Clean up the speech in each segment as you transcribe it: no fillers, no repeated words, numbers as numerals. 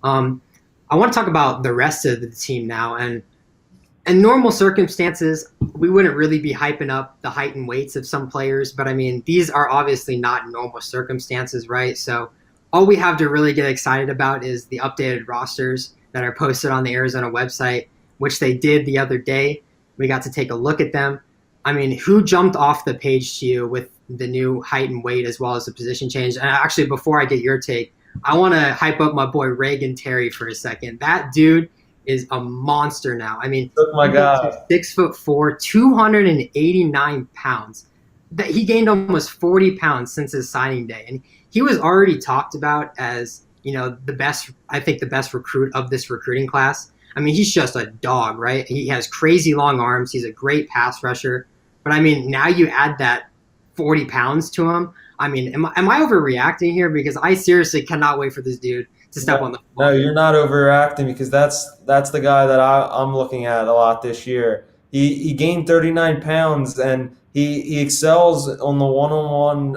I want to talk about the rest of the team now. And in normal circumstances, we wouldn't really be hyping up the height and weights of some players, but I mean, these are obviously not normal circumstances, right? So all we have to really get excited about is the updated rosters that are posted on the Arizona website, which they did the other day. We got to take a look at them. I mean, who jumped off the page to you with the new height and weight as well as the position change? And actually, before I get your take, I want to hype up my boy Reagan Terry for a second. That dude is a monster now. I mean, Oh my he's up to God. 6'4", 289 pounds. That he gained almost 40 pounds since his signing day, and he was already talked about as the best. I think the best recruit of this recruiting class. I mean, he's just a dog, right? He has crazy long arms. He's a great pass rusher. But I mean, now you add that 40 pounds to him. I mean, am I overreacting here? Because I seriously cannot wait for this dude to step on No, the football no, field. you're not overreacting because that's the guy that I'm looking at a lot this year. He gained 39 pounds and he excels on the one-on-one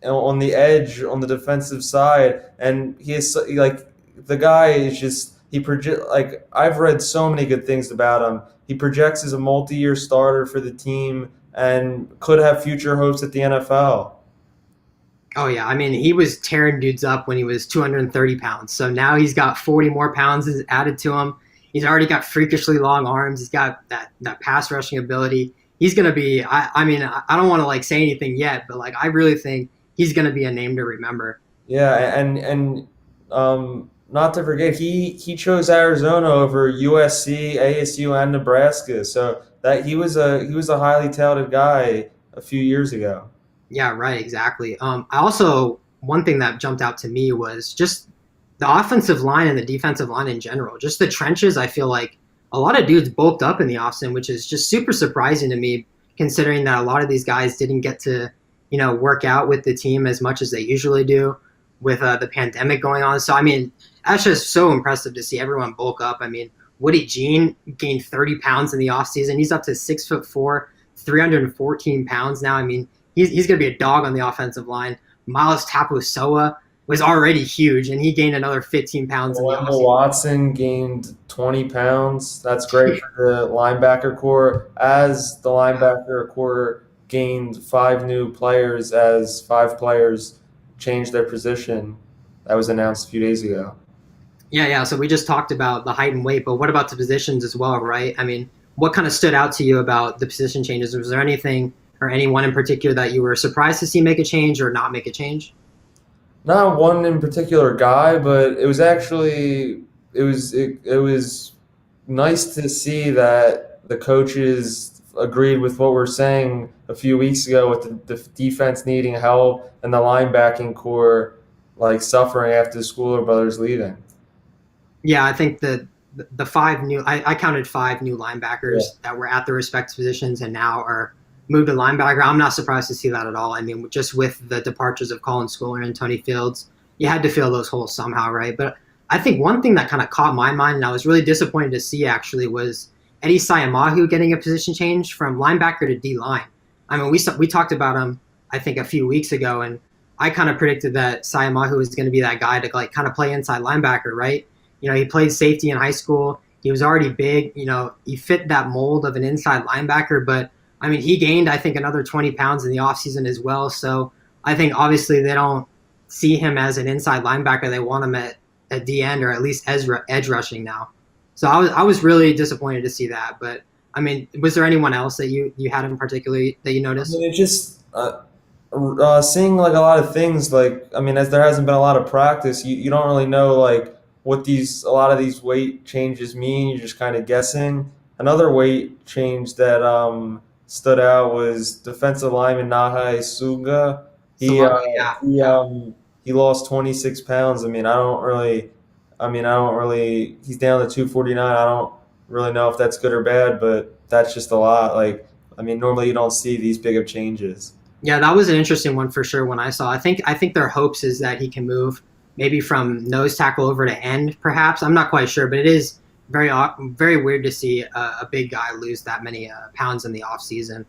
on the edge on the defensive side, and he is like the guy is just he project like I've read so many good things about him. He projects as a multi-year starter for the team and could have future hopes at the NFL. Oh yeah, I mean, he was tearing dudes up when he was 230 pounds. So now he's got 40 more pounds added to him. He's already got freakishly long arms. He's got that pass rushing ability. He's gonna be. I mean, I don't want to like say anything yet, but like I really think he's gonna be a name to remember. Yeah, and not to forget, he chose Arizona over USC, ASU, and Nebraska. So that he was a highly touted guy a few years ago. Yeah, right, exactly. I also one thing that jumped out to me was just the offensive line and the defensive line in general. Just the trenches. I feel like a lot of dudes bulked up in the offseason, which is just super surprising to me, considering that a lot of these guys didn't get to work out with the team as much as they usually do with the pandemic going on. So I mean, that's just so impressive to see everyone bulk up. I mean, Woody Jean gained 30 pounds in the offseason. He's up to 6'4", 314 pounds now. I mean, he's going to be a dog on the offensive line. Miles Tapusoa was already huge, and he gained another 15 pounds in the Wendell offseason. Watson gained 20 pounds. That's great for the linebacker core. As the linebacker core gained five new players, as five players changed their position. That was announced a few days ago. Yeah, yeah. So we just talked about the height and weight, but what about the positions as well, right? I mean, what kind of stood out to you about the position changes? Was there anything or anyone in particular that you were surprised to see make a change or not make a change? Not one in particular guy, but it was nice to see that the coaches agreed with what we are saying a few weeks ago with the defense needing help and the linebacking core like suffering after the Schooler brothers leaving. Yeah, I think the five new I counted five new linebackers Yeah. that were at the respective positions and now are moved to linebacker. I'm not surprised to see that at all. I mean, just with the departures of Colin Schooler and Tony Fields, you had to fill those holes somehow, right? But I think one thing that kind of caught my mind and I was really disappointed to see actually was Eddie Sayamahu getting a position change from linebacker to D line. I mean, we talked about him I think a few weeks ago, and I kind of predicted that Sayamahu was going to be that guy to like kind of play inside linebacker, right? He played safety in high school. He was already big. He fit that mold of an inside linebacker. But, I mean, he gained, I think, another 20 pounds in the offseason as well. So I think obviously they don't see him as an inside linebacker. They want him at the end or at least edge rushing now. So I was really disappointed to see that. But, I mean, was there anyone else that you had in particular that you I noticed? mean, it just seeing like a lot of things. Like, I mean, as there hasn't been a lot of practice, you don't really know like what these a lot of these weight changes mean. You're just kind of guessing. Another weight change that stood out was defensive lineman Nahai Suga. He So, uh, yeah, he yeah. um, he lost 26 pounds. I mean, he's down to 249. I don't really know if that's good or bad, but that's just a lot. Like, I mean, normally you don't see these big of changes. Yeah, that was an interesting one for sure when I saw. I think their hopes is that he can move maybe from nose tackle over to end, perhaps. I'm not quite sure, but it is very weird to see a big guy lose that many pounds in the off season.